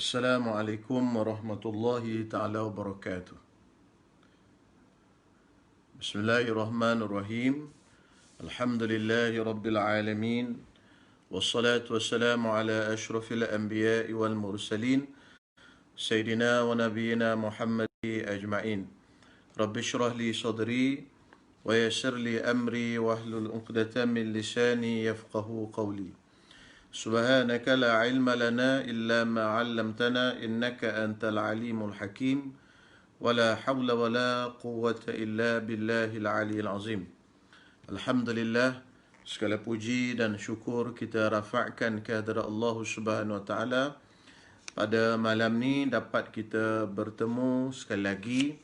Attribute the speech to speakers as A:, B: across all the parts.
A: Assalamualaikum warahmatullahi ta'ala wabarakatuh. Bismillahirrahmanirrahim. Alhamdulillahi rabbil alamin. Wassalatu wassalamu ala ashrafil anbiya'i wal mursalin. Sayyidina wa nabiyina Muhammadi ajma'in. Rabbi syrah li sadri wa yassir li amri wahlul uqdatan min lisani yafqahu qawli. سبحانك لا علم لنا إلا ما علمتنا إنك أنت العليم الحكيم ولا حول ولا قوة إلا بالله العلي العظيم. Alhamdulillah, segala puji dan syukur kita rafa'kan kehadirat Allah Subhanahu wa taala. Pada malam ni dapat kita bertemu sekali lagi.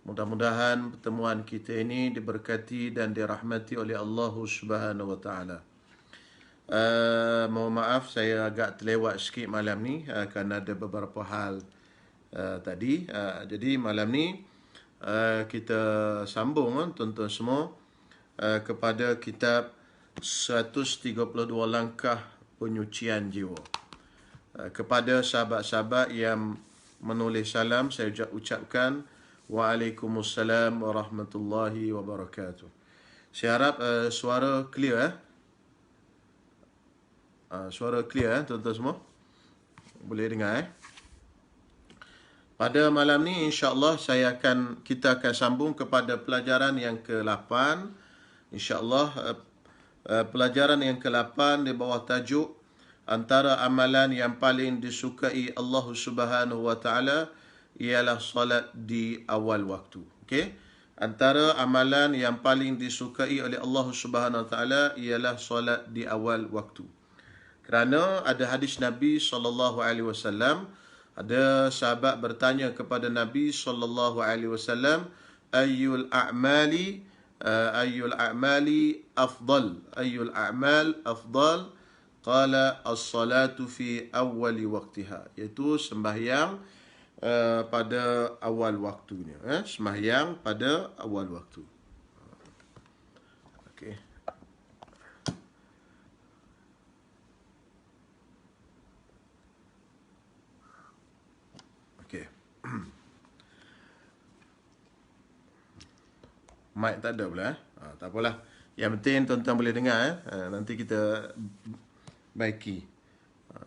A: Mudah-mudahan pertemuan kita ini diberkati dan dirahmati oleh Allah Subhanahu wa taala. Mohon maaf saya agak terlewat sikit malam ni kerana ada beberapa hal tadi. Jadi malam ni kita sambung tuan-tuan semua kepada kitab 132 langkah penyucian jiwa. Kepada sahabat-sahabat yang menulis salam, saya ucapkan Waalaikumsalam warahmatullahi wabarakatuh. Saya harap suara clear suara clear tuan-tuan semua. Boleh dengar Pada malam ni insya-Allah kita akan sambung kepada pelajaran yang ke-8. Insya-Allah pelajaran yang ke-8 di bawah tajuk antara amalan yang paling disukai Allah Subhanahu wa taala ialah solat di awal waktu. Okey? Antara amalan yang paling disukai oleh Allah Subhanahu wa taala ialah solat di awal waktu. Kerana ada hadis Nabi SAW, ada sahabat bertanya kepada Nabi SAW, Ayyul a'mali afdal? Qala as-salatu fi awwali waqtiha. Iaitu sembahyang pada awal waktunya. Sembahyang pada awal waktu. Okey. Mic tak ada pula. Tak apalah. Yang penting tuan-tuan boleh dengar. Nanti kita baiki.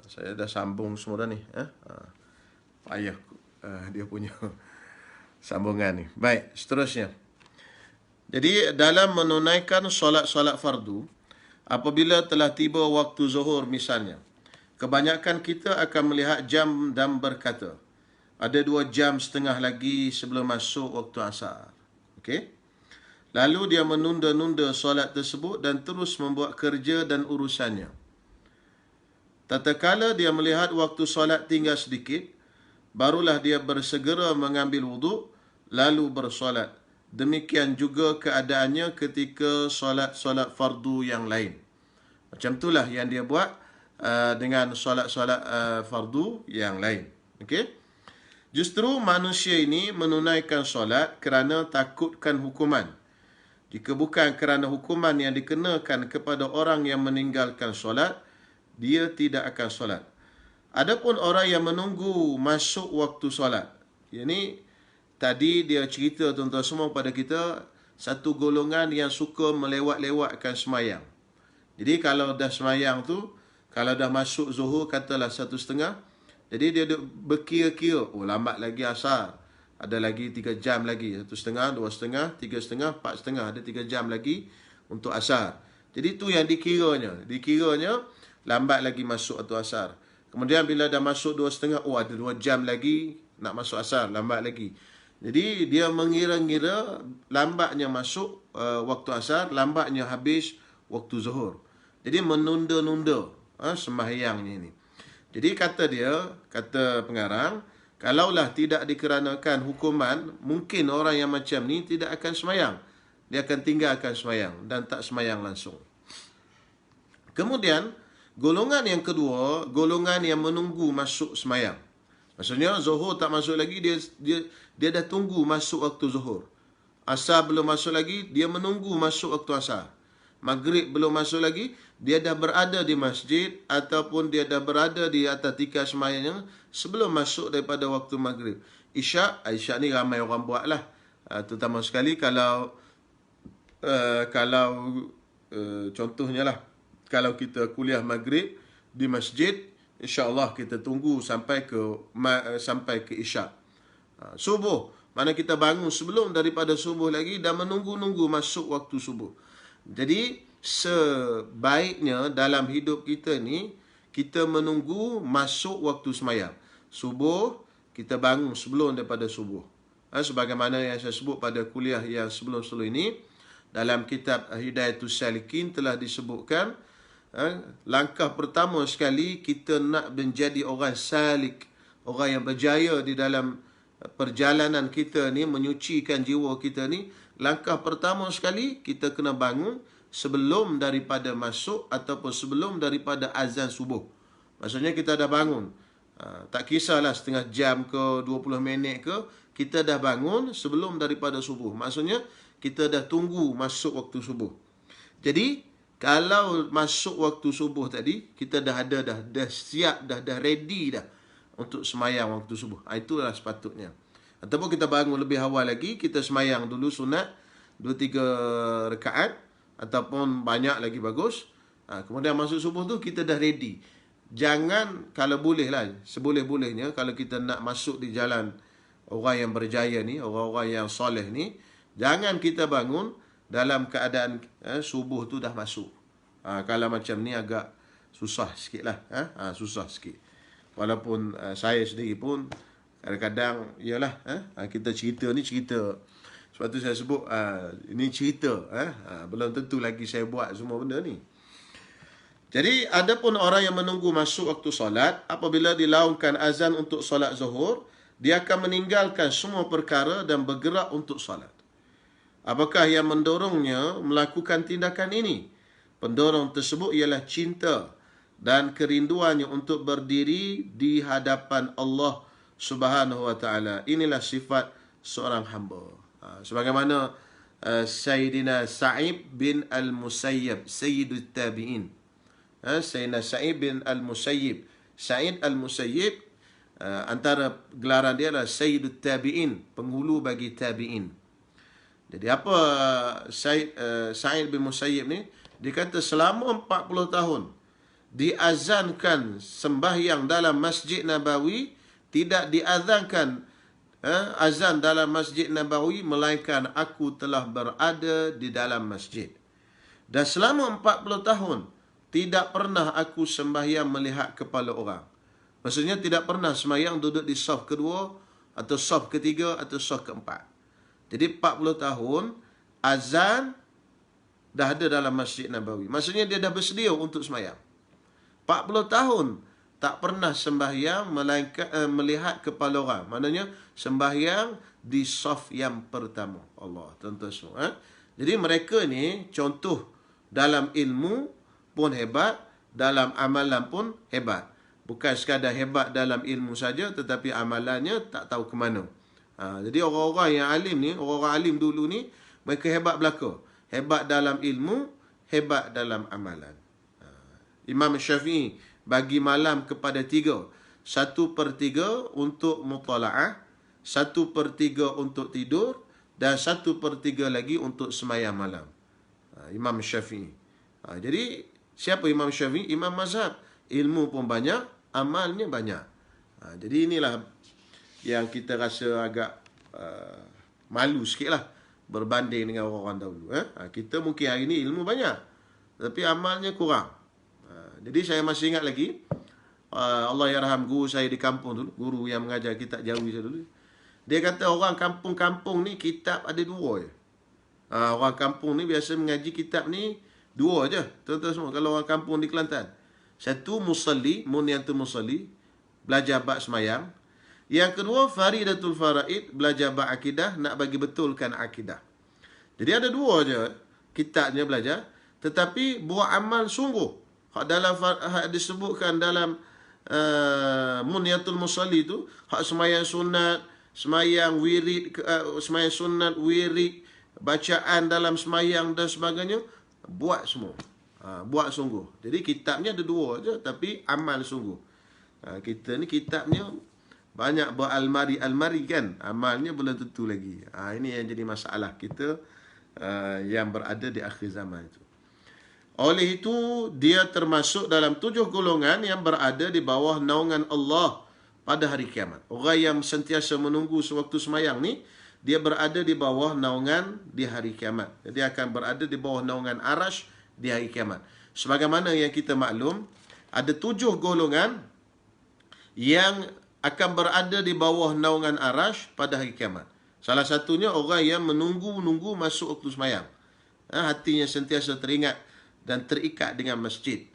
A: Saya dah sambung semua dah ni. Payah dia punya sambungan ni. Baik, seterusnya. Jadi dalam menunaikan solat-solat fardu, apabila telah tiba waktu zuhur misalnya, kebanyakan kita akan melihat jam dan berkata, ada 2 jam setengah lagi sebelum masuk waktu asar. Okey? Lalu dia menunda-nunda solat tersebut dan terus membuat kerja dan urusannya. Tatkala dia melihat waktu solat tinggal sedikit, barulah dia bersegera mengambil wuduk lalu bersolat. Demikian juga keadaannya ketika solat-solat fardu yang lain. Macam itulah yang dia buat dengan solat-solat fardu yang lain. Okey? Justru manusia ini menunaikan solat kerana takutkan hukuman. Jika bukan kerana hukuman yang dikenakan kepada orang yang meninggalkan solat, dia tidak akan solat. Adapun orang yang menunggu masuk waktu solat. Ini tadi dia cerita tuan-tuan semua pada kita, satu golongan yang suka melewat-lewatkan semayang. Jadi kalau dah semayang tu, kalau dah masuk zuhur katalah 1:30, jadi dia berkira-kira, lambat lagi asar. Ada lagi 3 jam lagi. 1:30, 2:30, 3:30, 4:30. Ada 3 jam lagi untuk asar. Jadi itu yang dikiranya. Dikiranya lambat lagi masuk waktu asar. Kemudian bila dah masuk 2:30, ada 2 jam lagi nak masuk asar. Lambat lagi. Jadi dia mengira-ngira lambatnya masuk waktu asar, lambatnya habis waktu zuhur. Jadi menunda-nunda sembahyangnya ini. Jadi kata pengarang, kalaulah tidak dikarenakan hukuman, mungkin orang yang macam ni tidak akan semayang. Dia akan tinggalkan semayang dan tak semayang langsung. Kemudian, golongan yang kedua, golongan yang menunggu masuk semayang. Maksudnya, zuhur tak masuk lagi, dia dah tunggu masuk waktu zuhur. Asar belum masuk lagi, dia menunggu masuk waktu asar. maghrib belum masuk lagi, dia dah berada di masjid ataupun dia dah berada di atas tikar semayangnya sebelum masuk daripada waktu maghrib. Isyak ni ramai orang buat lah. Terutama sekali kalau contohnya lah, kalau kita kuliah maghrib di masjid, insya-Allah kita tunggu sampai ke isyak. Subuh, mana kita bangun sebelum daripada subuh lagi dan menunggu-nunggu masuk waktu subuh. Jadi sebaiknya dalam hidup kita ni, kita menunggu masuk waktu semayang. Subuh, kita bangun sebelum daripada subuh. Sebagaimana yang saya sebut pada kuliah yang sebelum-sebelum ini, dalam kitab Hidayatus Salikin telah disebutkan, langkah pertama sekali kita nak menjadi orang salik, orang yang berjaya di dalam perjalanan kita ni, menyucikan jiwa kita ni, langkah pertama sekali kita kena bangun sebelum daripada masuk ataupun sebelum daripada azan subuh. Maksudnya kita dah bangun. Tak kisahlah setengah jam ke 20 minit ke, kita dah bangun sebelum daripada subuh. Maksudnya kita dah tunggu masuk waktu subuh. Jadi kalau masuk waktu subuh tadi, kita dah siap, dah ready dah untuk semayang waktu subuh. Itulah sepatutnya. Ataupun kita bangun lebih awal lagi, kita semayang dulu sunat 2-3 rakaat ataupun banyak lagi bagus. Kemudian masuk subuh tu kita dah ready. Jangan, kalau boleh lah, seboleh-bolehnya, kalau kita nak masuk di jalan orang yang berjaya ni, orang-orang yang soleh ni, jangan kita bangun dalam keadaan subuh tu dah masuk. Kalau macam ni agak susah sikit lah. Susah sikit. Walaupun saya sendiri pun kadang-kadang, ialah, kita cerita ni cerita. Sebab tu saya sebut, ini cerita. Belum tentu lagi saya buat semua benda ni. Jadi, ada pun orang yang menunggu masuk waktu solat, apabila dilaungkan azan untuk solat zuhur, dia akan meninggalkan semua perkara dan bergerak untuk solat. Apakah yang mendorongnya melakukan tindakan ini? Pendorong tersebut ialah cinta dan kerinduannya untuk berdiri di hadapan Allah Subhanahu wa ta'ala. Inilah sifat seorang hamba. Sebagaimana Sayyidina Sa'id bin Al-Musayyib, Sayyidul Tabi'in. Sayyidina Sa'id bin Al-Musayyib. Sa'id Al-Musayyib, antara gelaran dia adalah Sayyidul Tabi'in, penghulu bagi tabi'in. Jadi apa Sa'id bin Musayyib ni? Dia kata selama 40 tahun diazankan sembahyang dalam Masjid Nabawi, tidak diazankan azan dalam Masjid Nabawi, melainkan aku telah berada di dalam masjid. Dan selama 40 tahun tidak pernah aku sembahyang melihat kepala orang. Maksudnya tidak pernah sembahyang duduk di saf kedua atau saf ketiga atau saf keempat. Jadi 40 tahun azan dah ada dalam Masjid Nabawi. Maksudnya dia dah bersedia untuk sembahyang. 40 tahun tak pernah sembahyang melainkan melihat kepala orang. Maknanya sembahyang di saf yang pertama. Allah, tuan-tuan semua. Jadi mereka ni contoh dalam ilmu pun hebat, dalam amalan pun hebat. Bukan sekadar hebat dalam ilmu saja, tetapi amalannya tak tahu ke mana. Jadi orang-orang yang alim ni, orang-orang alim dulu ni, mereka hebat belaka. Hebat dalam ilmu, hebat dalam amalan. Imam Syafi'i bagi malam kepada 3. 1/3 untuk mutala'ah, 1/3 untuk tidur, dan 1/3 lagi untuk semayang malam. Imam Syafi'i. Jadi, siapa Imam Syafi'i? Imam mazhab. Ilmu pun banyak, amalnya banyak. Jadi inilah yang kita rasa agak malu sikit lah berbanding dengan orang-orang dahulu. Kita mungkin hari ni ilmu banyak, tapi amalnya kurang. Jadi saya masih ingat lagi, Allah yarham guru saya di kampung dulu, guru yang mengajar kitab Jawi saya dulu. Dia kata orang kampung-kampung ni kitab ada 2 je. Orang kampung ni biasa mengaji kitab ni 2 je. Tuan-tuan semua, kalau orang kampung di Kelantan. Satu musalli, Munyatul Musalli, belajar bab semayang. Yang kedua Faridatul Faraid, belajar bab akidah, nak bagi betulkan akidah. Jadi ada 2 je kitabnya belajar, tetapi buat amal sungguh. Hak dalam disebutkan dalam Munyatul Musalli tu, hak semayang sunat, semayang wirid, semayang sunat, wirid, bacaan dalam semayang dan sebagainya, buat semua. Buat sungguh. Jadi kitabnya ada dua je, tapi amal sungguh. Kita ni kitabnya banyak beralmari-almari kan, amalnya belum tentu lagi. Ini yang jadi masalah kita yang berada di akhir zaman itu. Oleh itu, dia termasuk dalam 7 golongan yang berada di bawah naungan Allah pada hari kiamat. Orang yang sentiasa menunggu sewaktu semayang ni, dia berada di bawah naungan di hari kiamat. Dia akan berada di bawah naungan Arash di hari kiamat. Sebagaimana yang kita maklum, ada 7 golongan yang akan berada di bawah naungan Arash pada hari kiamat. Salah satunya orang yang menunggu-nunggu masuk waktu semayang. Hatinya sentiasa teringat dan terikat dengan masjid.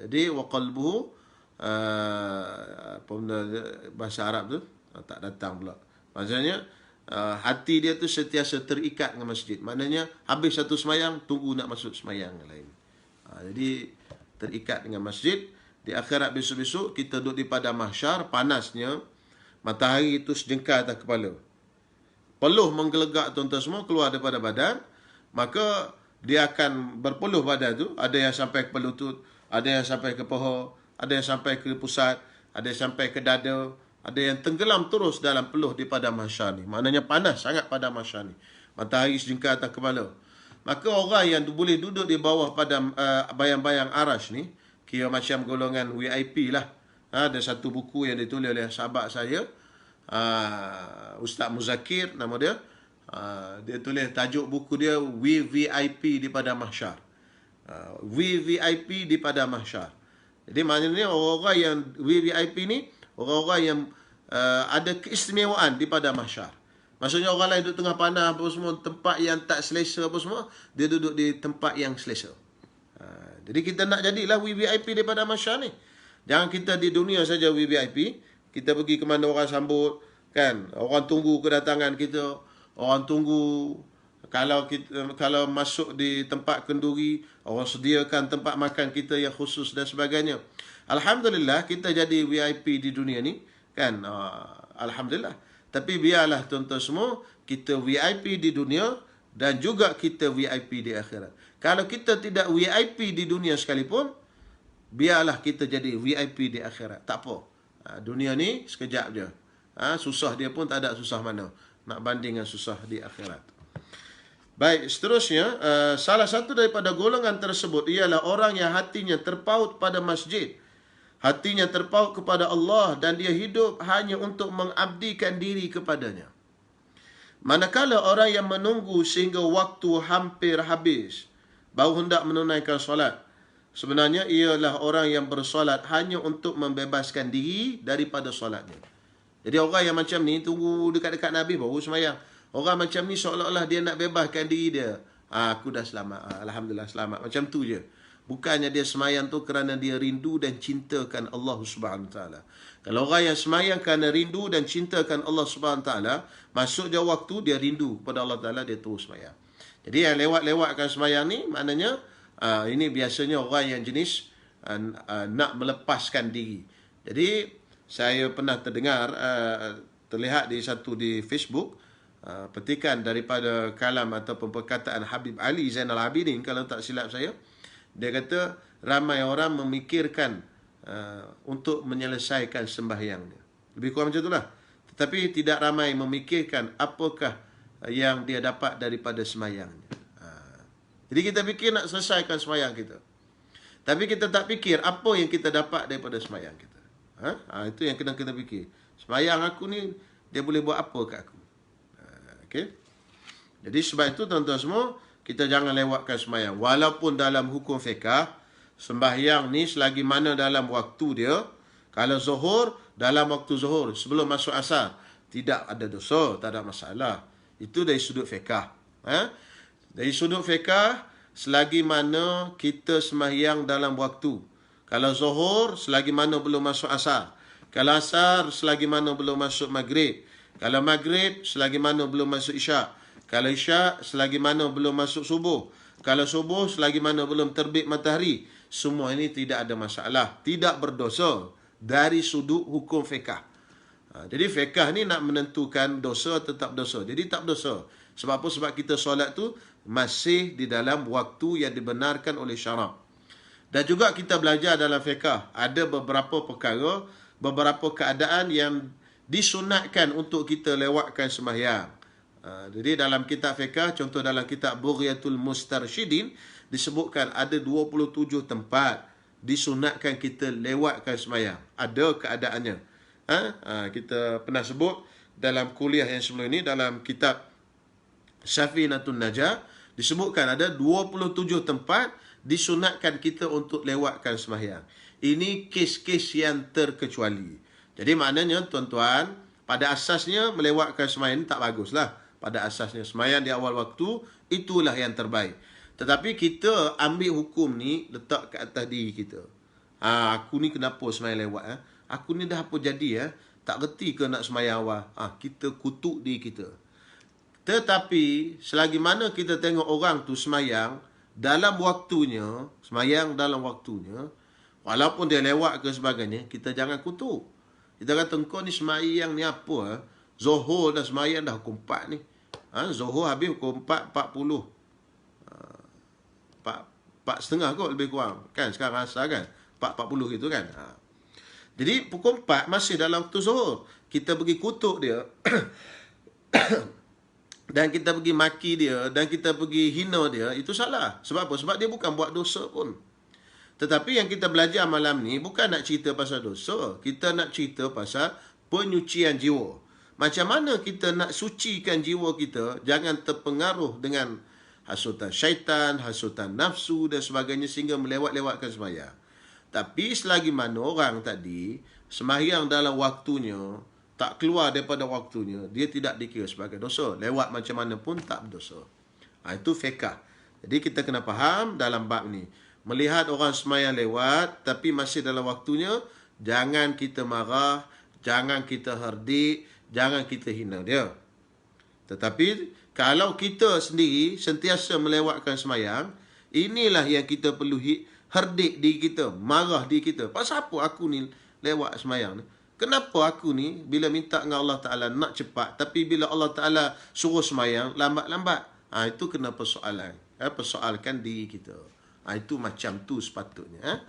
A: Jadi waqalbuhu, apa benda bahasa Arab tu tak datang pula. Maksudnya hati dia tu sentiasa terikat dengan masjid. Maknanya habis satu semayang, tunggu nak masuk semayang yang lain. Jadi terikat dengan masjid. Di akhirat besok-besok kita duduk di padang mahsyar, panasnya matahari itu sejengkal atas kepala. Peluh menggelegak tuan-tuan semua keluar daripada badan, maka dia akan berpeluh badan tu, ada yang sampai ke lutut, ada yang sampai ke paha, ada yang sampai ke pusat, ada yang sampai ke dada, ada yang tenggelam terus dalam peluh di padang mahsyar ni. Maknanya panas sangat padang mahsyar ni. Matahari sejengkal atas kepala. Maka orang yang boleh duduk di bawah padang bayang-bayang Arash ni, kira macam golongan VIP lah. Ada satu buku yang ditulis oleh sahabat saya, Ustaz Muzakir nama dia. Dia tulis tajuk buku dia VVIP di padang mahsyar. VVIP di padang mahsyar. Jadi maknanya orang-orang yang VVIP ni orang-orang yang ada keistimewaan di padang mahsyar. Maksudnya orang lain duduk tengah panah apa semua, tempat yang tak selesa apa semua, dia duduk di tempat yang selesa. Jadi kita nak jadilah VVIP daripada mahsyar ni. Jangan kita di dunia saja VVIP. Kita pergi ke mana orang sambut, kan? Orang tunggu kedatangan kita. Orang tunggu kalau masuk di tempat kenduri, orang sediakan tempat makan kita yang khusus dan sebagainya. Alhamdulillah kita jadi VIP di dunia ni, kan? Alhamdulillah. Tapi biarlah tuan-tuan semua, kita VIP di dunia dan juga kita VIP di akhirat. Kalau kita tidak VIP di dunia sekalipun, biarlah kita jadi VIP di akhirat. Tak apa. Dunia ni sekejap je. Susah dia pun tak ada susah mana nak banding dengan susah di akhirat. Baik, seterusnya, salah satu daripada golongan tersebut ialah orang yang hatinya terpaut pada masjid. Hatinya terpaut kepada Allah dan dia hidup hanya untuk mengabdikan diri kepadanya. Manakala orang yang menunggu sehingga waktu hampir habis, baru hendak menunaikan solat, sebenarnya ialah orang yang bersolat hanya untuk membebaskan diri daripada solatnya. Jadi orang yang macam ni tunggu dekat-dekat Nabi baru semayang. Orang macam ni seolah-olah dia nak bebaskan diri dia. Aku dah selamat. Alhamdulillah selamat. Macam tu je. Bukannya dia semayang tu kerana dia rindu dan cintakan Allah Subhanahu Wa Taala. Kalau orang yang semayang kerana rindu dan cintakan Allah Subhanahu Wa Taala, masuk je waktu dia rindu kepada Allah Taala, dia terus semayang. Jadi yang lewat-lewatkan semayang ni maknanya ini biasanya orang yang jenis nak melepaskan diri. Jadi saya pernah terdengar terlihat di Facebook petikan daripada kalam ataupun perkataan Habib Ali Zainal Abidin, kalau tak silap saya. Dia kata ramai orang memikirkan untuk menyelesaikan sembahyangnya. Lebih kurang macam itulah. Tetapi tidak ramai memikirkan apakah yang dia dapat daripada sembahyangnya. Jadi kita fikir nak selesaikan sembahyang kita. Tapi kita tak fikir apa yang kita dapat daripada sembahyang kita. Itu yang kena kita fikir. Sembahyang aku ni, dia boleh buat apa kat aku? Okay? Jadi sebab itu tuan-tuan semua, kita jangan lewatkan sembahyang. Walaupun dalam hukum fiqah, sembahyang ni selagi mana dalam waktu dia, kalau zuhur, dalam waktu zuhur, sebelum masuk asar, tidak ada dosa, tak ada masalah. Itu dari sudut fiqah. Dari sudut fiqah, selagi mana kita sembahyang dalam waktu. Kalau zuhur, selagi mana belum masuk asar. Kalau asar, selagi mana belum masuk maghrib. Kalau maghrib, selagi mana belum masuk isyak. Kalau isyak, selagi mana belum masuk subuh. Kalau subuh, selagi mana belum terbit matahari. Semua ini tidak ada masalah. Tidak berdosa dari sudut hukum fiqah. Jadi fiqah ni nak menentukan dosa tetap dosa. Jadi tak berdosa. Sebab apa? Sebab kita solat tu masih di dalam waktu yang dibenarkan oleh syarak. Dan juga kita belajar dalam fiqh, ada beberapa perkara, beberapa keadaan yang disunatkan untuk kita lewatkan sembahyang. Jadi dalam kitab fiqh, contoh dalam kitab Bughyatul Mustarsyidin, disebutkan ada 27 tempat disunatkan kita lewatkan sembahyang. Ada keadaannya. Kita pernah sebut dalam kuliah yang sebelum ini, dalam kitab Safinatun Najah, disebutkan ada 27 tempat disunatkan kita untuk lewatkan sembahyang. Ini kes-kes yang terkecuali. Jadi maknanya tuan-tuan, pada asasnya melewatkan sembahyang ini tak baguslah. Pada asasnya sembahyang di awal waktu, itulah yang terbaik. Tetapi kita ambil hukum ni letak ke atas diri kita. Aku ni kenapa sembahyang lewat? Aku ni dah apa jadi? Tak reti ke nak sembahyang awal? Kita kutuk diri kita. Tetapi selagi mana kita tengok orang tu sembahyang dalam waktunya, sembahyang dalam waktunya, walaupun dia lewat ke sebagainya, kita jangan kutuk. Kita kata, engkau ni sembahyang ni apa? Zuhur dah sembahyang dah pukul 4 ni. Zuhur habis pukul 4.40. 4.30 kot lebih kurang. Kan sekarang asal kan? 4.40 gitu kan? Jadi pukul 4 masih dalam waktu zuhur. Kita pergi kutuk dia. Dan kita pergi maki dia, dan kita pergi hina dia, itu salah. Sebab apa? Sebab dia bukan buat dosa pun. Tetapi yang kita belajar malam ni bukan nak cerita pasal dosa. Kita nak cerita pasal penyucian jiwa. Macam mana kita nak sucikan jiwa kita, jangan terpengaruh dengan hasutan syaitan, hasutan nafsu dan sebagainya sehingga melewat-lewatkan sembahyang. Tapi selagi mana orang tadi sembahyang dalam waktunya, tak keluar daripada waktunya, dia tidak dikira sebagai dosa. Lewat macam mana pun tak berdosa. Itu fiqh. Jadi kita kena faham dalam bab ni. Melihat orang sembahyang lewat, tapi masih dalam waktunya, jangan kita marah, jangan kita herdik, jangan kita hina dia. Tetapi, kalau kita sendiri sentiasa melewatkan sembahyang, inilah yang kita perlu herdik diri kita, marah diri kita. Pasal apa aku ni lewat sembahyang ni? Kenapa aku ni bila minta dengan Allah Ta'ala nak cepat, tapi bila Allah Ta'ala suruh sembahyang lambat-lambat? Itu kena persoalan. Persoalkan diri kita. Itu macam tu sepatutnya.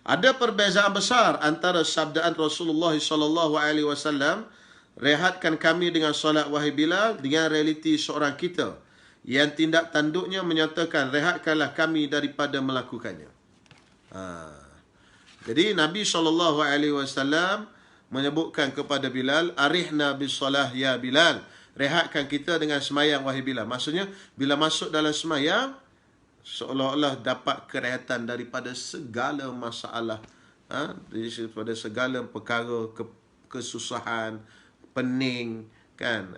A: Ada perbezaan besar antara sabdaan Rasulullah SAW, rehatkan kami dengan solat wahai Bilal, dengan realiti seorang kita yang tindak tanduknya menyatakan, rehatkanlah kami daripada melakukannya. Jadi Nabi SAW menyebutkan kepada Bilal, arihna bisalah ya Bilal, rehatkan kita dengan semayang wahai Bilal. Maksudnya bila masuk dalam semayang, seolah-olah dapat kerehatan daripada segala masalah, daripada segala perkara, kesusahan, pening, kan,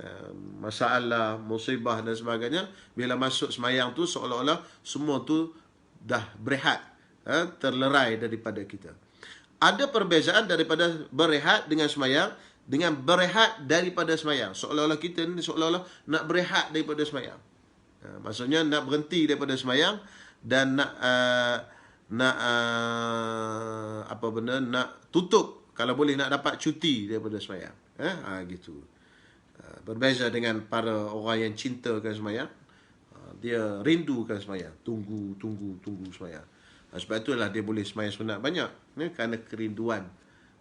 A: masalah, musibah dan sebagainya. Bila masuk semayang tu, seolah-olah semua tu dah berehat, terlerai daripada kita. Ada perbezaan daripada berehat dengan semayang dengan berehat daripada semayang. Seolah-olah kita ni seolah-olah nak berehat daripada semayang. Maksudnya nak berhenti daripada semayang dan nak tutup, kalau boleh nak dapat cuti daripada semayang. Gitu. Berbeza dengan para orang yang cintakan semayang. Dia rindukan semayang, tunggu semayang. Sebab itulah dia boleh sembahyang sunat banyak, kerana kerinduan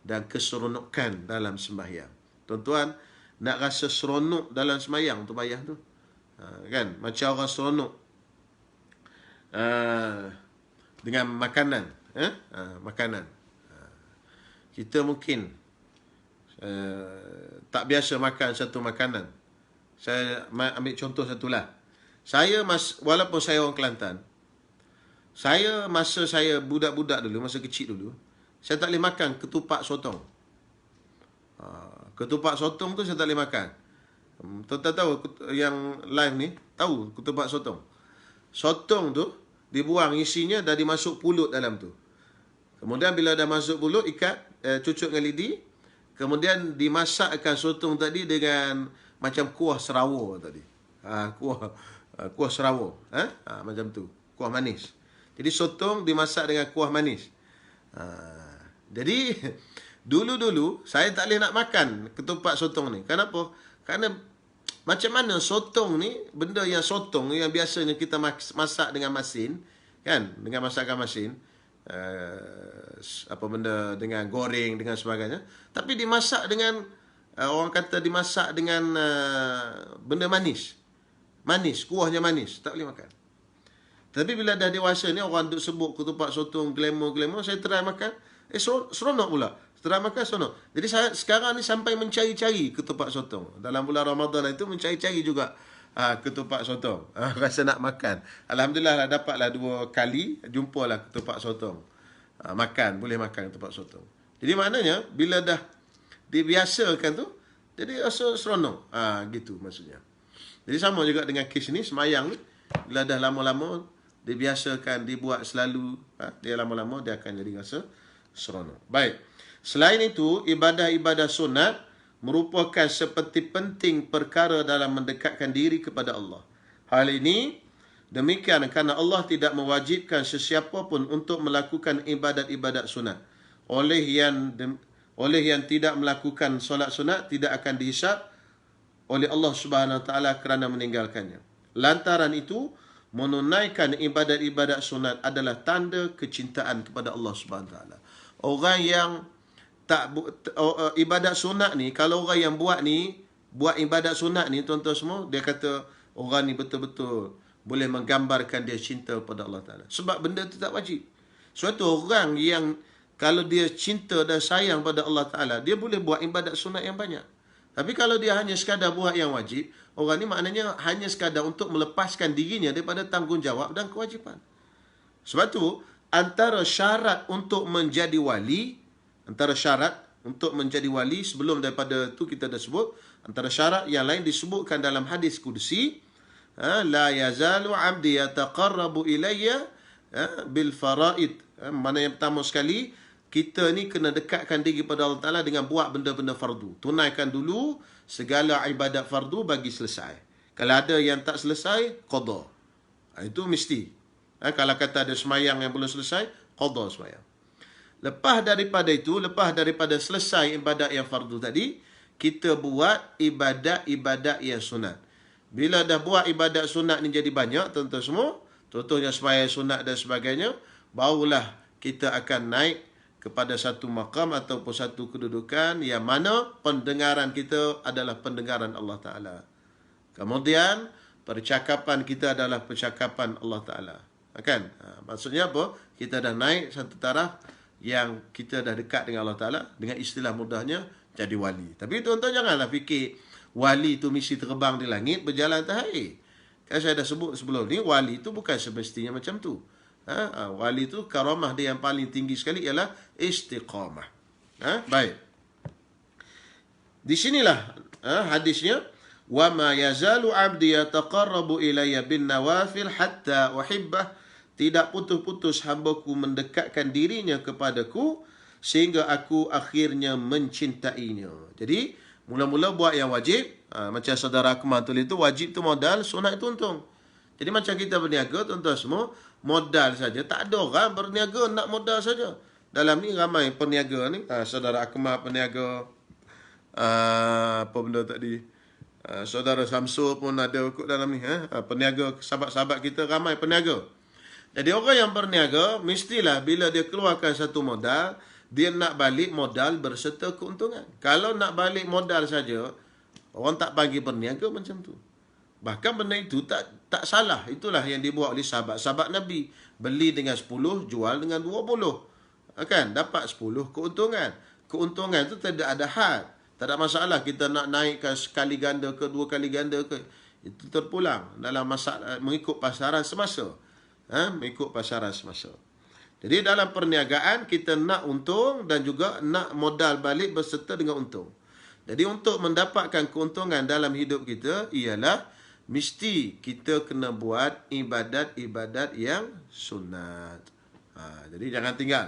A: dan keseronokan dalam sembahyang. Tuan-tuan, nak rasa seronok dalam sembahyang tu payah tu. Kan? Macam orang seronok dengan makanan. Makanan. Kita mungkin tak biasa makan satu makanan. Saya ambil contoh satulah. Walaupun saya orang Kelantan, masa saya budak-budak dulu, masa kecil dulu, saya tak boleh makan ketupat sotong. Ketupat sotong tu saya tak boleh makan. Tuan-tuan tahu yang live ni, tahu ketupat sotong. Sotong tu dibuang, isinya dah dimasuk pulut dalam tu. Kemudian bila dah masuk pulut, ikat, cucuk dengan lidi. Kemudian dimasakkan sotong tadi dengan macam kuah serawar tadi. Kuah serawar. Macam tu. Kuah manis. Jadi sotong dimasak dengan kuah manis. Jadi dulu-dulu saya tak boleh nak makan ketupat sotong ni. Kenapa? Kerana macam mana sotong ni, benda yang sotong yang biasanya kita masak dengan masin, kan, dengan masakan masin, apa benda dengan goreng dengan sebagainya, tapi dimasak dengan orang kata dimasak dengan benda manis, kuahnya manis, tak boleh makan. Tapi bila dah dewasa ni, orang duk sebut ketupat sotong glamour, saya try makan, seronok pula. Try makan seronok. Jadi saya sekarang ni sampai mencari-cari ketupat sotong. Dalam bulan Ramadan itu mencari-cari juga ketupat sotong. Rasa nak makan. Alhamdulillah lah, dapatlah 2 kali, jumpalah ketupat sotong. Makan, boleh makan ketupat sotong. Jadi maknanya, bila dah dibiasakan tu, jadi rasa seronok. Gitu maksudnya. Jadi sama juga dengan kes ni, semayang ni, bila dah lama-lama, dibiasakan, dibuat selalu, dia lama-lama dia akan jadi rasa seronok. Baik. Selain itu, ibadah-ibadah sunat merupakan seperti penting perkara dalam mendekatkan diri kepada Allah. Hal ini demikian kerana Allah tidak mewajibkan sesiapa pun untuk melakukan ibadat-ibadat sunat. Oleh yang tidak melakukan solat sunat tidak akan dihisab oleh Allah Subhanahu Wa Taala kerana meninggalkannya. Lantaran itu, menunaikan ibadat-ibadat sunat adalah tanda kecintaan kepada Allah Subhanahu Wa Taala. Orang yang ibadat sunat ni, kalau orang yang buat ibadat sunat ni, tuan-tuan semua, dia kata orang ni betul-betul boleh menggambarkan dia cinta kepada Allah Taala. Sebab benda tu tak wajib. Suatu orang yang kalau dia cinta dan sayang pada Allah Taala, dia boleh buat ibadat sunat yang banyak. Tapi kalau dia hanya sekadar buat yang wajib, orang ni maknanya hanya sekadar untuk melepaskan dirinya daripada tanggungjawab dan kewajipan. Sebab tu, antara syarat untuk menjadi wali, sebelum daripada tu kita dah sebut, antara syarat yang lain disebutkan dalam hadis Qudsi, la yazalu abdi yataqarrabu ilayya bil faraid. Mana yang pertama sekali, kita ni kena dekatkan diri kepada Allah Ta'ala dengan buat benda-benda fardu. Tunaikan dulu segala ibadat fardu bagi selesai. Kalau ada yang tak selesai, qada. Itu mesti. Kalau kata ada semayang yang belum selesai, qada semayang. Lepas daripada selesai ibadat yang fardu tadi, kita buat ibadat-ibadat yang sunat. Bila dah buat ibadat sunat ni jadi banyak, tuan-tuan semua, contohnya sembahyang sunat dan sebagainya, barulah kita akan naik kepada satu maqam ataupun satu kedudukan yang mana pendengaran kita adalah pendengaran Allah Ta'ala. Kemudian, percakapan kita adalah percakapan Allah Ta'ala. Kan? Maksudnya apa? Kita dah naik satu taraf yang kita dah dekat dengan Allah Ta'ala. Dengan istilah mudahnya, jadi wali. Tapi tuan-tuan janganlah fikir wali itu mesti terbang di langit, berjalan atas air. Kan saya dah sebut sebelum ni, wali itu bukan semestinya macam tu. Wali itu karamah dia yang paling tinggi sekali ialah istiqamah. Baik. Di sinilah hadisnya, wa ma yazalu 'abdi yataqarrabu ilayya bin nawafil hatta uhibbah. Tidak putus-putus hambaku mendekatkan dirinya kepadaku sehingga aku akhirnya mencintainya. Jadi, mula-mula buat yang wajib, macam saudara Akmal tulis itu, wajib tu modal, sunat itu untung. Jadi macam kita berniaga, tuan-tuan semua, modal saja. Tak ada orang berniaga nak modal saja. Dalam ni ramai peniaga ni. Saudara Akmal peniaga. Apa benda tadi? Saudara Samsul pun ada ikut dalam ni. Peniaga, sahabat-sahabat kita ramai peniaga. Jadi orang yang berniaga, mestilah bila dia keluarkan satu modal, dia nak balik modal berserta keuntungan. Kalau nak balik modal saja, orang tak bagi berniaga macam tu. Bahkan benda itu tak salah. Itulah yang dibuat oleh sahabat-sahabat Nabi. Beli dengan 10, jual dengan 20. Kan? Dapat 10 keuntungan. Keuntungan itu tidak ada had. Tak ada masalah kita nak naikkan sekali ganda ke 2 kali ganda ke. Itu terpulang dalam masalah mengikut pasaran semasa. Mengikut pasaran semasa. Jadi dalam perniagaan kita nak untung dan juga nak modal balik berserta dengan untung. Jadi untuk mendapatkan keuntungan dalam hidup kita ialah mesti kita kena buat ibadat-ibadat yang sunat. Jadi jangan tinggal.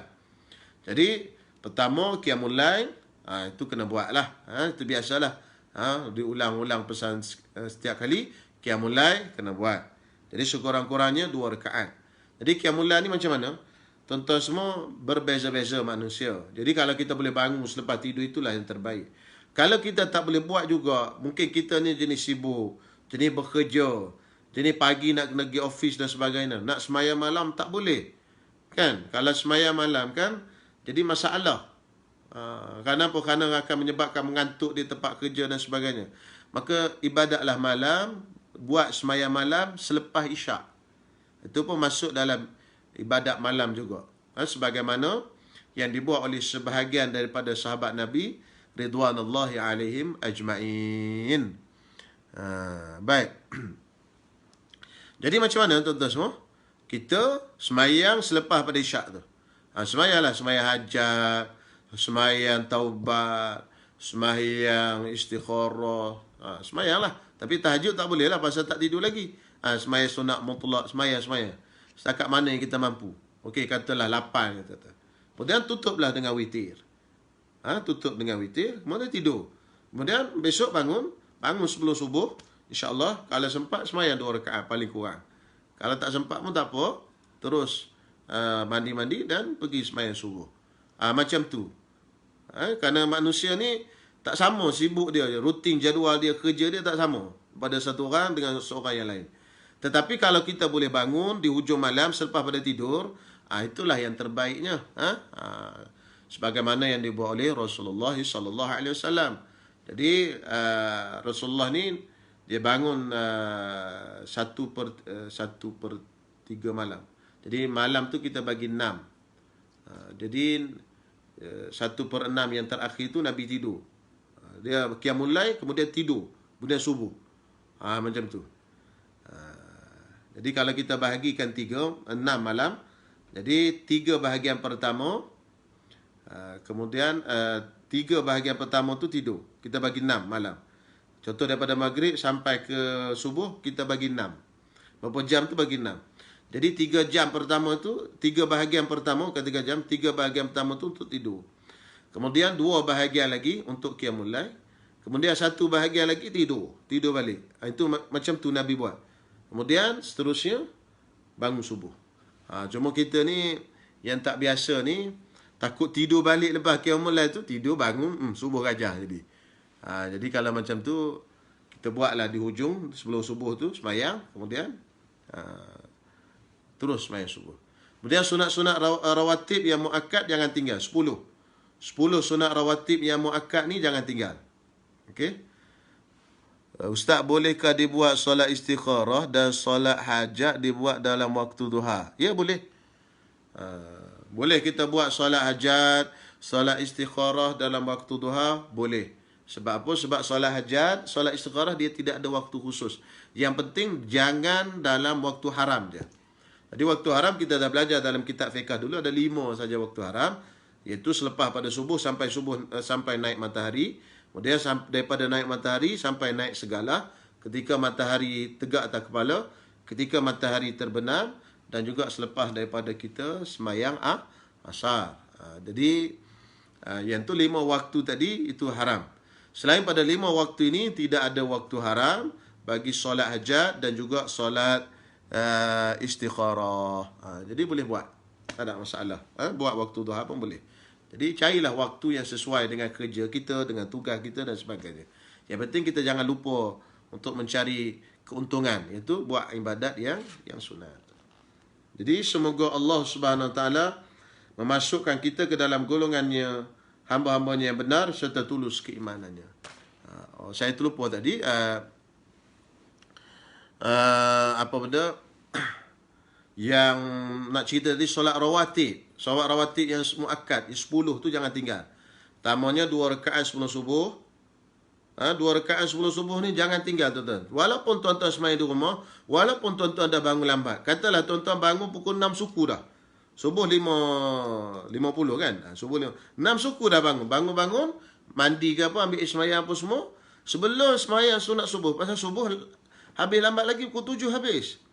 A: Jadi pertama qiyamul lail, itu kena buatlah. Itu biasalah. Diulang-ulang pesan setiap kali. Qiyamul lail kena buat. Jadi sekurang-kurangnya 2 rakaat. Jadi qiyamul lail ni macam mana? Tuan-tuan semua berbeza-beza manusia. Jadi kalau kita boleh bangun selepas tidur, itulah yang terbaik. Kalau kita tak boleh buat juga, mungkin kita ni jenis sibuk, jenis bekerja, jenis pagi nak kena pergi office dan sebagainya. Nak sembahyang malam tak boleh. Kan? Kalau sembahyang malam kan, jadi masalah. Kenapa? Kerana akan menyebabkan mengantuk di tempat kerja dan sebagainya. Maka ibadatlah malam, buat sembahyang malam selepas isyak. Itu pun masuk dalam ibadat malam juga. Sebagaimana yang dibuat oleh sebahagian daripada sahabat Nabi ridwanullahi alaihim ajma'in. Baik. Jadi macam mana tuan-tuan semua? Kita sembahyang selepas pada isyak tu. Sembahyanglah sembahyang hajat, sembahyang taubat, sembahyang istikharah. Sembahyanglah. Tapi tahajud tak boleh lah pasal tak tidur lagi. Sembahyang sunat mutlak, sembahyang. Setakat mana yang kita mampu. Okey, katalah 8 kata. Kemudian tutuplah dengan witir. Tutup dengan witir, kemudian tidur. Kemudian besok bangun sebelum subuh, insya-Allah kalau sempat sembahyang 2 rakaat paling kurang. Kalau tak sempat pun tak apa, terus mandi-mandi dan pergi sembahyang subuh. Macam tu. Kerana manusia ni tak sama sibuk dia, rutin jadual dia, kerja dia tak sama pada satu orang dengan seorang yang lain. Tetapi kalau kita boleh bangun di hujung malam selepas pada tidur, itulah yang terbaiknya. Sebagaimana yang dibuat oleh Rasulullah sallallahu alaihi wasallam. Jadi Rasulullah ni dia bangun 1/3 malam. Jadi malam tu kita bagi 6. Jadi 1/6 yang terakhir tu Nabi tidur. Dia qiyamul lail, kemudian tidur, kemudian subuh. Macam tu. Jadi kalau kita bahagikan 6 malam, jadi 3 bahagian pertama, kemudian 3 bahagian pertama tu tidur. Kita bagi 6 malam. Contoh daripada maghrib sampai ke subuh, kita bagi 6. Berapa jam tu bagi 6. Jadi 3 jam pertama tu, 3 bahagian pertama, bukan 3 jam, 3 bahagian pertama tu untuk tidur. Kemudian 2 bahagian lagi untuk qiyamul lail. Kemudian 1 bahagian lagi tidur balik. Itu macam tu Nabi buat. Kemudian seterusnya bangun subuh. Cuma kita ni yang tak biasa ni takut tidur balik lepas qiyamul lail tu, tidur bangun subuh gajah jadi. Jadi kalau macam tu kita buatlah di hujung sebelum subuh tu sembahyang, kemudian terus sembahyang subuh. Kemudian sunat-sunat rawatib yang muakkad jangan tinggal, 10 sunat rawatib yang muakkad ni jangan tinggal. Okey. Ustaz, bolehkah dibuat solat istikharah dan solat hajat dibuat dalam waktu duha? Ya, boleh. Boleh kita buat solat hajat, solat istikharah dalam waktu duha, boleh. Sebab apa? Sebab solat hajat, solat istikharah dia tidak ada waktu khusus. Yang penting jangan dalam waktu haram je. Jadi waktu haram kita dah belajar dalam kitab fiqh dulu, ada 5 saja waktu haram, iaitu selepas pada subuh sampai naik matahari. Kemudian daripada naik matahari sampai naik segala, ketika matahari tegak atas kepala, ketika matahari terbenam, dan juga selepas daripada kita sembahyang asar. Jadi yang tu 5 waktu tadi itu haram. Selain pada 5 waktu ini tidak ada waktu haram bagi solat hajat dan juga solat istikharah. Jadi boleh buat, tak ada masalah. Buat waktu duha pun boleh. Jadi carilah waktu yang sesuai dengan kerja kita, dengan tugas kita dan sebagainya. Yang penting kita jangan lupa untuk mencari keuntungan, iaitu buat ibadat yang sunat. Jadi semoga Allah Subhanahu Wa Taala memasukkan kita ke dalam golongannya, hamba-hambanya yang benar serta tulus keimanannya. Saya terlupa tadi apa benda yang nak cerita tadi, solat rawatib. Solat rawatib yang muakkad, 10 tu jangan tinggal. Pertamanya 2 rakaat sebelum subuh. 2 rakaat sebelum subuh ni jangan tinggal tuan-tuan. Walaupun tuan-tuan sembahyang di rumah, walaupun tuan-tuan dah bangun lambat. Katalah tuan-tuan bangun pukul 6 suku dah. Subuh 5.50 kan? Subuh 6 suku dah bangun. Bangun-bangun, mandi ke apa, ambil sembahyang apa semua. Sebelum sembahyang sunat subuh. Pasal subuh habis lambat lagi, pukul 7 habis.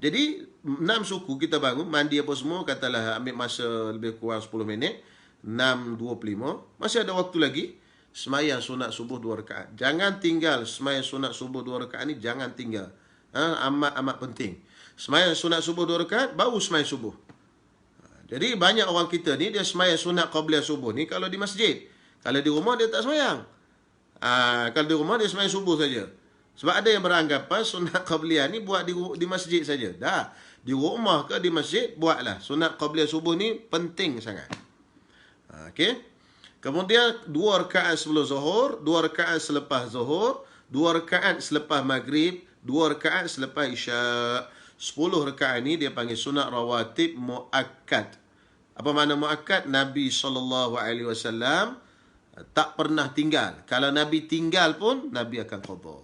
A: Jadi 6 suku kita bangun, mandi apa semua, katalah ambil masa lebih kurang 10 minit, 6.25, masih ada waktu lagi, sembahyang sunat subuh 2 rakaat. Jangan tinggal sembahyang sunat subuh 2 rakaat ni, jangan tinggal. Amat penting. Sembahyang sunat subuh 2 rakaat, baru sembahyang subuh. Jadi banyak orang kita ni, dia sembahyang sunat qabliyah subuh ni kalau di masjid. Kalau di rumah dia tak sembahyang. Kalau di rumah dia sembahyang subuh saja. Sebab ada yang beranggapan sunat qabliyah ni buat di masjid saja. Dah, di rumah ke di masjid buatlah. Sunat qabliyah subuh ni penting sangat. Okey. Kemudian 2 rakaat sebelum zuhur, 2 rakaat selepas zuhur, 2 rakaat selepas maghrib, 2 rakaat selepas isyak. 10 rakaat ni dia panggil sunat rawatib muakkad. Apa makna muakkad? Nabi SAW tak pernah tinggal. Kalau Nabi tinggal pun, Nabi akan qada.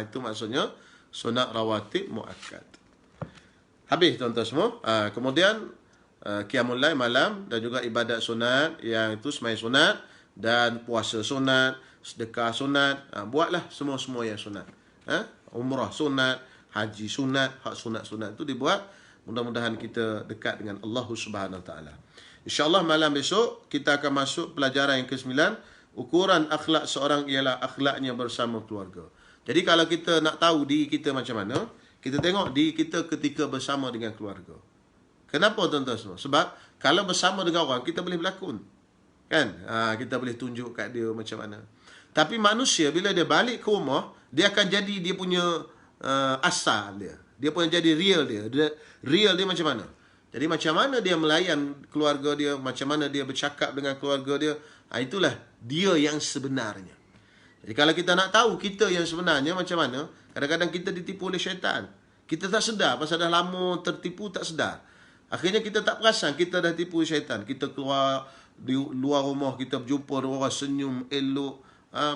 A: Itu maksudnya sunat rawatib muakkad. Habis tuan-tuan semua. Kemudian qiyamul lail malam dan juga ibadat sunat yang itu semai sunat dan puasa sunat, sedekah sunat, buatlah semua yang sunat. Umrah sunat, haji sunat, hak sunat-sunat itu dibuat. Mudah-mudahan kita dekat dengan Allah Subhanahu Wa Taala. Insya-Allah malam besok kita akan masuk pelajaran yang ke-9, ukuran akhlak seorang ialah akhlaknya bersama keluarga. Jadi kalau kita nak tahu diri kita macam mana, kita tengok diri kita ketika bersama dengan keluarga. Kenapa tuan-tuan semua? Sebab kalau bersama dengan orang, kita boleh berlakon. Kan? Kita boleh tunjuk kat dia macam mana. Tapi manusia bila dia balik ke rumah, dia akan jadi dia punya asal dia. Dia pun jadi real dia. Real dia macam mana? Jadi macam mana dia melayan keluarga dia, macam mana dia bercakap dengan keluarga dia, itulah dia yang sebenarnya. Jadi kalau kita nak tahu kita yang sebenarnya macam mana, kadang-kadang kita ditipu oleh syaitan. Kita tak sedar, pasal dah lama tertipu tak sedar. Akhirnya kita tak perasan kita dah tipu syaitan. Kita keluar di luar rumah, kita berjumpa orang senyum, elok,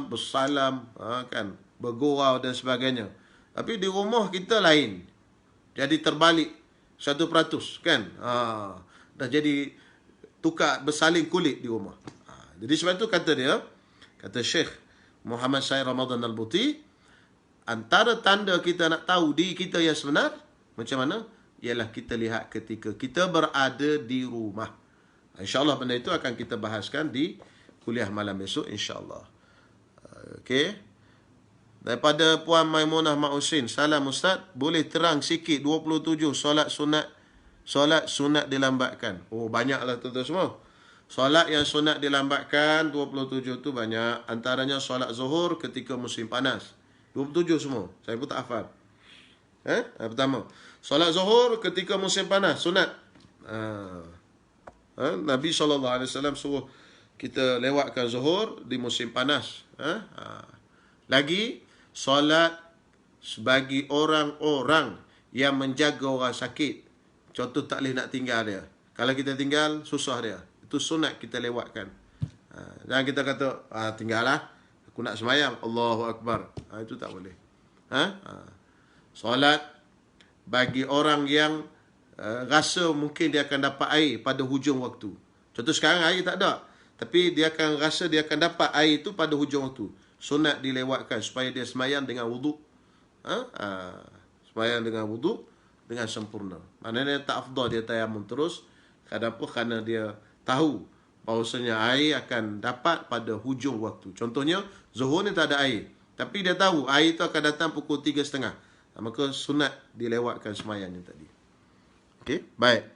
A: bersalam, kan, bergurau dan sebagainya. Tapi di rumah kita lain. Jadi terbalik 100%, kan? Dah jadi tukar bersaling kulit di rumah. Jadi sebab itu kata Syekh Muhammad Syed Ramadan Al-Buti, antara tanda kita nak tahu diri kita yang sebenar macam mana, ialah kita lihat ketika kita berada di rumah. InsyaAllah benda itu akan kita bahaskan di kuliah malam besok, insyaAllah. Okey. Daripada Puan Maimunah Mak Husin, salam Ustaz, boleh terang sikit 27 solat sunat dilambatkan. Banyaklah tuan-tuan semua. Solat yang sunat dilambatkan 27 tu banyak. Antaranya solat zuhur ketika musim panas. 27 semua. Saya pun tak hafal. Pertama, solat zuhur ketika musim panas, sunat. Nabi SAW suruh kita lewatkan zuhur di musim panas. Lagi, solat sebagai orang-orang yang menjaga orang sakit. Contoh tak boleh nak tinggal dia. Kalau kita tinggal, susah dia. Itu sunat kita lewatkan. Jangan kita kata, tinggallah, aku nak semayang, Allahu Akbar. Itu tak boleh. Solat bagi orang yang rasa mungkin dia akan dapat air pada hujung waktu. Contoh sekarang air tak ada, tapi dia akan rasa dia akan dapat air itu pada hujung waktu. Sunat dilewatkan supaya dia semayang dengan wuduk. Semayang dengan wuduk dengan sempurna. Maknanya tak afdal dia tayamum terus. Kenapa? Kerana dia tahu bahawasanya air akan dapat pada hujung waktu. Contohnya, zuhur ni tak ada air, tapi dia tahu air itu akan datang pukul 3.30. Maka sunat dilewatkan semayang ni tadi. Okey, baik.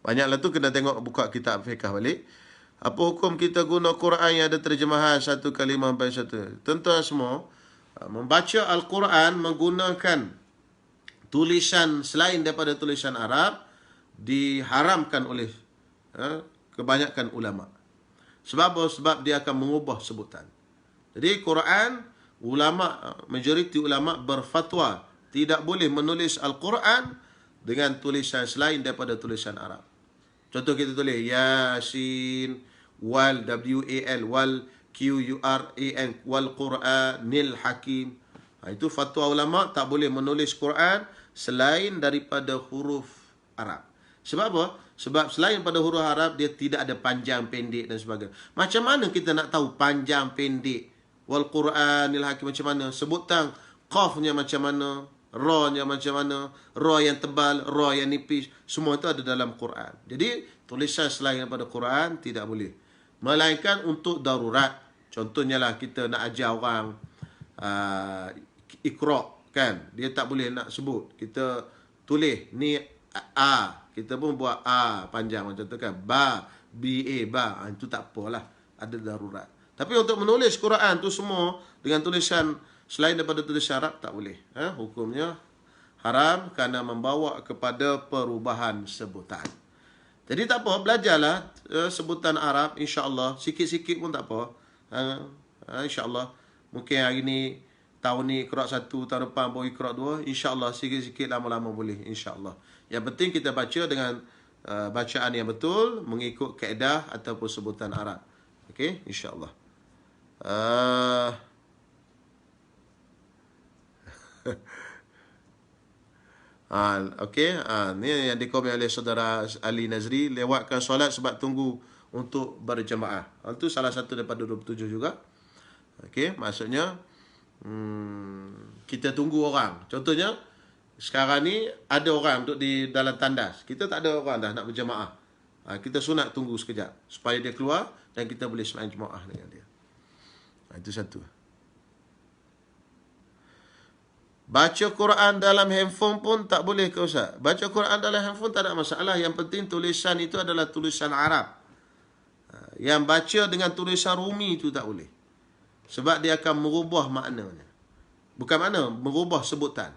A: Banyaklah tu kena tengok buka kitab fiqh balik. Apa hukum kita guna Quran yang ada terjemahan satu kalimah sampai satu? Tuan-tuan semua, membaca Al-Quran menggunakan tulisan selain daripada tulisan Arab diharamkan oleh kebanyakan ulama. Sebab apa? Sebab dia akan mengubah sebutan. Jadi Quran, majoriti ulama berfatwa tidak boleh menulis Al-Quran dengan tulisan selain daripada tulisan Arab. Contoh kita tulis Yasin, wal, W-A-L, wal, Q-U-R-A-N, wal Quranil Hakim. Itu fatwa ulama, tak boleh menulis Quran selain daripada huruf Arab. Sebab apa? Sebab selain pada huruf Arab, dia tidak ada panjang, pendek dan sebagainya. Macam mana kita nak tahu panjang, pendek? Wal Quranil Hakim macam mana? Sebutan qafnya macam mana? Ra-nya macam mana? Ra yang tebal, ra yang nipis, semua itu ada dalam Quran. Jadi, tulisan selain daripada Quran tidak boleh. Melainkan untuk darurat. Contohnya lah kita nak ajar orang Iqra, kan? Dia tak boleh nak sebut. Kita tulis ni A, kita pun buat A panjang macam tu, kan? Ba, B-A, ba. Itu tak apalah. Ada darurat. Tapi untuk menulis Quran tu semua dengan tulisan selain daripada tulisan Arab tak boleh. Hukumnya haram kerana membawa kepada perubahan sebutan. Jadi tak apa, belajarlah sebutan Arab, insya-Allah, sikit-sikit pun tak apa. Insya-Allah. Mungkin hari ni, tahun ni Iqra 1, tahun depan baru Iqra 2, insya-Allah sikit-sikit lama-lama boleh, insya-Allah. Yang penting kita baca dengan bacaan yang betul, mengikut kaedah ataupun sebutan Arab. Okey, insya-Allah. Okey, ni yang dikomen oleh saudara Ali Nazri, lewatkan solat sebab tunggu untuk berjemaah. Itu salah satu daripada 27 juga. Okey, maksudnya kita tunggu orang. Contohnya sekarang ni ada orang duduk di dalam tandas. Kita tak ada orang dah nak berjemaah. Kita sunat tunggu sekejap supaya dia keluar dan kita boleh sembahyang jemaah dengan dia. Itu satu. Baca Quran dalam handphone pun tak boleh ke Ustaz? Baca Quran dalam handphone tak ada masalah. Yang penting tulisan itu adalah tulisan Arab. Yang baca dengan tulisan Rumi itu tak boleh. Sebab dia akan merubah maknanya. Bukan makna, merubah sebutan.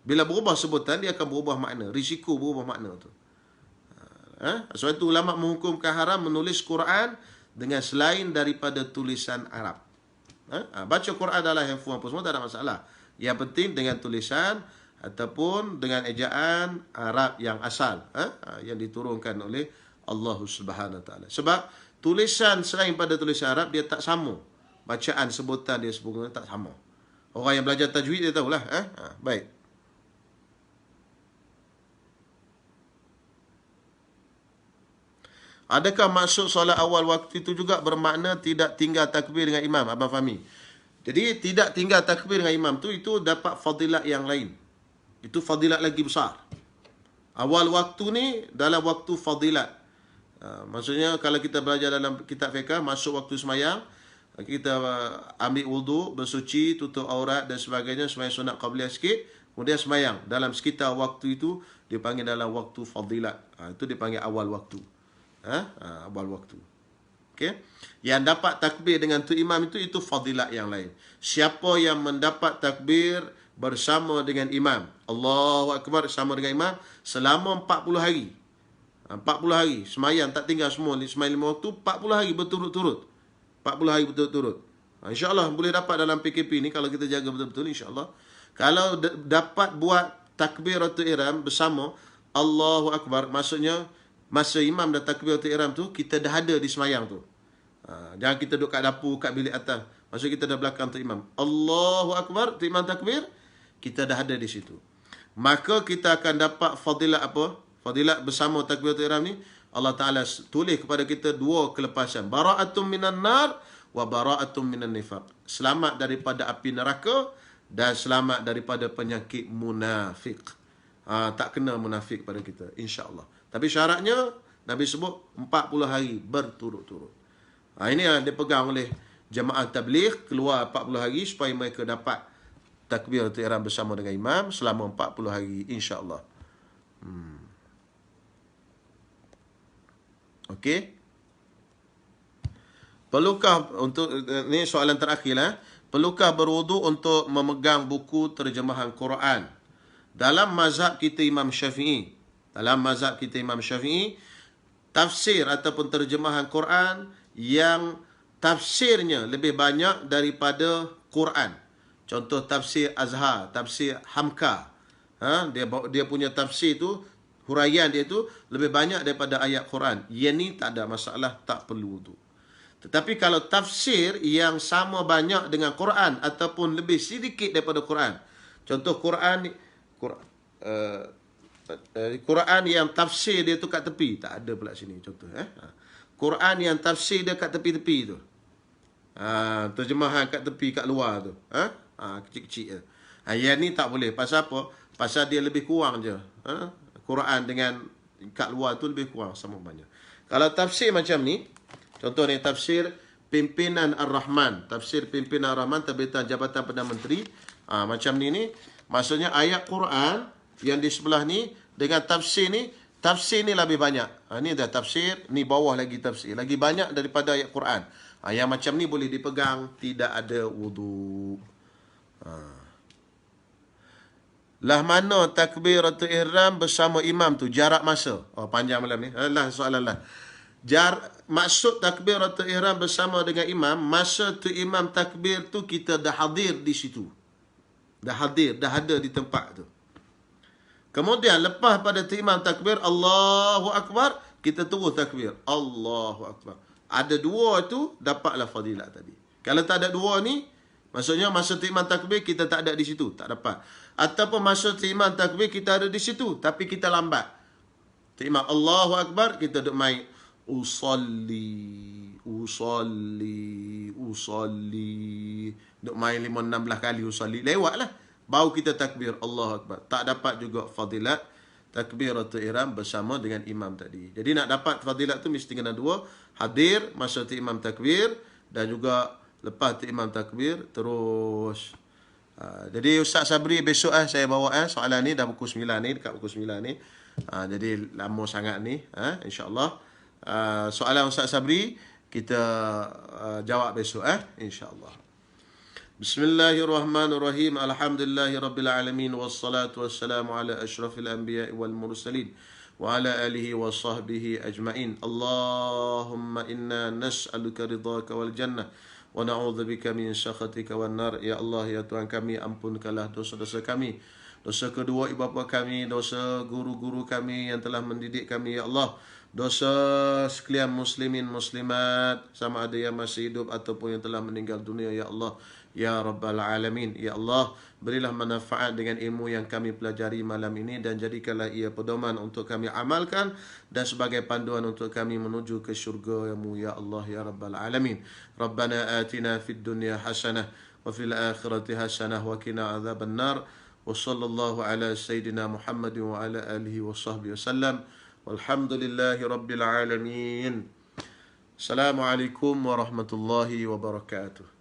A: Bila berubah sebutan, dia akan berubah makna. Risiko berubah makna tu. Sebab itu ulama menghukumkan haram menulis Quran dengan selain daripada tulisan Arab. Baca Quran dalam handphone apa semua tak ada masalah. Yang penting dengan tulisan ataupun dengan ejaan Arab yang asal, yang diturunkan oleh Allah Subhanahu Wa Taala. Sebab tulisan selain pada tulisan Arab dia tak sama. Bacaan sebutan dia sebenarnya tak sama. Orang yang belajar tajwid dia tahulah. Baik. Adakah maksud solat awal waktu itu juga bermakna tidak tinggal takbir dengan imam? Abang Fahmi. Jadi tidak tinggal takbir dengan imam tu itu dapat fadilat yang lain. Itu fadilat lagi besar. Awal waktu ni dalam waktu fadilat. Maksudnya kalau kita belajar dalam kitab fiqh, masuk waktu semayang, kita ambil wudu, bersuci, tutup aurat dan sebagainya, semayang sunat qabliyah sikit, kemudian semayang. Dalam sekitar waktu itu dipanggil dalam waktu fadilat. Itu dipanggil awal waktu. Awal waktu. Okay. Yang dapat takbir dengan tu imam itu fadilat yang lain. Siapa yang mendapat takbir bersama dengan imam, Allahu Akbar bersama dengan imam selama 40 hari. 40 hari semayang tak tinggal semua, semayang 5 waktu 40 hari berturut-turut. 40 hari berturut-turut. InsyaAllah boleh dapat dalam PKP ni kalau kita jaga betul-betul, insyaAllah. Kalau dapat buat takbiratul ihram bersama Allahu Akbar, maksudnya masa imam dah takbiratul ihram tu, kita dah ada di semayang tu. Jangan kita duduk kat dapur, kat bilik atas. Maksudnya kita dah belakang tu imam. Allahu Akbar, tu imam takbir, kita dah ada di situ. Maka kita akan dapat fadilat apa? Fadilat bersama takbiratul ihram ni, Allah Ta'ala tulis kepada kita dua kelepasan. Bara'atum minan nar wa bara'atum minan nifaq. Selamat daripada api neraka dan selamat daripada penyakit munafik. Tak kena munafik pada kita, insya-Allah. Tapi syaratnya Nabi sebut 40 hari berturut-turut. Ini yang dipegang oleh jemaah tabligh, keluar 40 hari supaya mereka dapat takbiratul ihram bersama dengan imam selama 40 hari, insya-Allah. Okey. Perlukah untuk ni soalan terakhirlah, perlukah berwudu untuk memegang buku terjemahan Quran? Dalam mazhab kita Imam Syafi'i, tafsir ataupun terjemahan Quran yang tafsirnya lebih banyak daripada Quran. Contoh tafsir Azhar, tafsir Hamka. Dia punya tafsir tu, huraian dia tu lebih banyak daripada ayat Quran. Yang ni tak ada masalah, tak perlu wudu. Tetapi kalau tafsir yang sama banyak dengan Quran ataupun lebih sedikit daripada Quran. Contoh Quran yang tafsir dia tu kat tepi, tak ada pula sini contoh. Quran yang tafsir dia kat tepi-tepi tu. Terjemahan kat tepi, kat luar tu. Kecil-kecil je. Yang ni tak boleh. Pasal apa? Pasal dia lebih kurang je. Quran dengan kat luar tu lebih kurang sama banyak. Kalau tafsir macam ni, contoh ni tafsir Pimpinan Ar-Rahman. Tafsir Pimpinan Ar-Rahman, terbitan Jabatan Perdana Menteri. Macam ni, maksudnya ayat Quran yang di sebelah ni dengan tafsir ni lebih banyak. Ni dah tafsir, ni bawah lagi tafsir. Lagi banyak daripada ayat Quran. Yang macam ni boleh dipegang, tidak ada wudu. Lah mana takbiratul ihram bersama imam tu, jarak masa? Oh, panjang malam ni. Lah soalan lah. Maksud takbiratul ihram bersama dengan imam, masa tu imam takbir tu kita dah hadir di situ. Dah hadir, dah ada di tempat tu. Kemudian lepas pada tu imam takbir Allahu Akbar, kita terus takbir Allahu Akbar. Ada dua tu, dapatlah fadilat tadi. Kalau tak ada dua ni, maksudnya masa tu imam takbir kita tak ada di situ, tak dapat. Ataupun masa tu imam takbir kita ada di situ, tapi kita lambat. Tu imam Allahu Akbar, kita duduk main usalli. Duduk main 5-16 kali usalli. Lewatlah. Baru kita takbir Allahu Akbar. Tak dapat juga fadilat takbiratul ihram bersama dengan imam tadi. Jadi nak dapat fadilat tu mesti kena dua. Hadir masa tu imam takbir, dan juga lepas tu imam takbir terus. Jadi Ustaz Sabri besok saya bawa soalan ni dah pukul 9 ni, dekat pukul 9 ni. Jadi lama sangat ni, insya-Allah. Soalan Ustaz Sabri kita jawab besok insya-Allah. Bismillahirrahmanirrahim. Alhamdulillahirabbil alamin wassalatu wassalamu ala asyrafil anbiya'i wal mursalin wa ala alihi wa sahbihi ajma'in. Allahumma inna nas'aluka ridhaka wal jannah wa na'udzubika min sakhatika wan nar. Ya Allah, ya Tuhan kami, ampunkanlah dosa-dosa kami, dosa kedua ibu bapa kami, dosa guru-guru kami yang telah mendidik kami, ya Allah, dosa sekalian muslimin muslimat, sama ada yang masih hidup ataupun yang telah meninggal dunia, ya Allah, ya Rabbal Alamin. Ya Allah, berilah manfaat dengan ilmu yang kami pelajari malam ini, dan jadikanlah ia pedoman untuk kami amalkan dan sebagai panduan untuk kami menuju ke syurga-Mu, ya Allah, ya Rabbal Alamin. Rabbana atina fid dunya hasanah wa fil akhirati hasanah wa qina adzaban nar. Wa sallallahu ala sayyidina Muhammad wa ala alihi wa sahbihi wasallam. Walhamdulillahi rabbil alamin. Assalamualaikum warahmatullahi wabarakatuh.